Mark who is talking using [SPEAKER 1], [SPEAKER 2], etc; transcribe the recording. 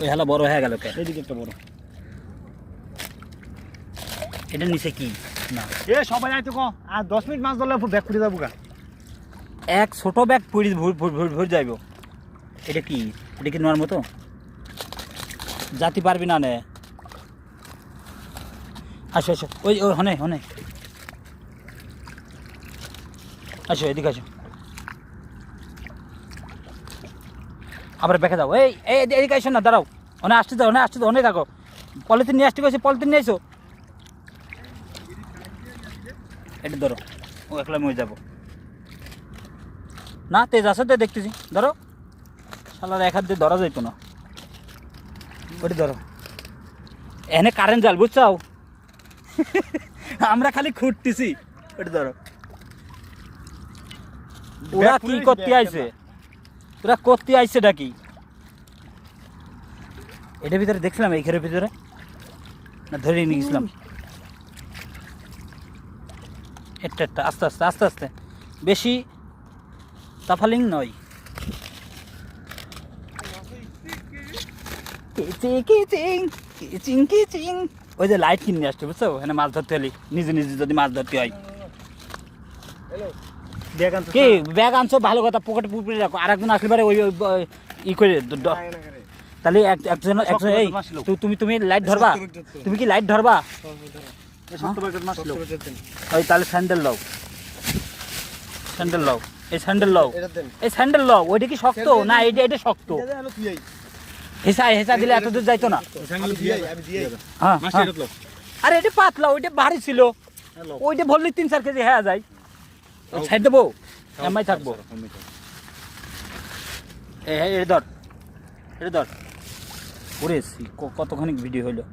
[SPEAKER 1] ওই হালা বড় হয়ে গেল কে?
[SPEAKER 2] এদিকে একটা বড়।
[SPEAKER 1] এটা নিচে কি না
[SPEAKER 2] এ সবাই আইতো কো আর 10 মিনিট মাছ ধরলে ব্যাগ করে যাবো গা।
[SPEAKER 1] এক ছোট ব্যাগ পুরি ভরে যাইব। এটা কি নেওয়ার মতো? জাতি পারবি না নে। আসো আসো, ওই ওই হনে হনে আসো, এদিকে আসো। আবার বেঁকে যাও। এই এই এদিকে আসো না, দাঁড়াও। অনেক আসতে দাও, অনেক থাকো। পলিথিন নিয়ে আসতে গেছে, পলিথিন নিয়ে এসো। এটা ধরো, ও একলা মরে যাবো না। তেজ আছে তো দেখতেছি, ধরো। শালার এক হাত দিয়ে ধরা যাইতো না। ওটি ধরো। এখানে কারেন্ট জাল, বুঝছাও? আমরা খালি খুঁটতেছি। ওটি ধরো। ওরা কি করতে আইছে? তোরা করতে আইছে ডাকি? এটার ভিতরে দেখছিলাম, এই ঘরের ভিতরে না ধরে নিয়ে গেছিলাম। একটা আস্তে আস্তে আস্তে আস্তে, বেশি তাফালিং নয়। ওই যে লাইট কিনে আসছে, বুঝছো? এখানে মাছ ধরতে হলে নিজে যদি মাছ ধরতে হয়। কি ব্যাগ আনছো? ভালো কথা, পকেটে পুকুরে রাখো। আর একজন আসলে পারে ওই ই করে। তাহলে একজন এই তুমি লাইট ধরবা? তুমি কি লাইট ধরবা? ওই তাহলে স্যান্ডেল লাও, এই স্যান্ডেল লাও। ওইটা কি শক্ত না? এটা শক্ত। হেসা দিলে এত দূর যাইতো না। হ্যাঁ, আরে এটা পাতলা, ওইটা ভারী ছিল। ওইটা ভরলে 3-4 কেজি হয়ে যায়। ছাইড দেবো, এমআই থাকবো। এটা ধর। ওরে কতখানি ভিডিও হইলো।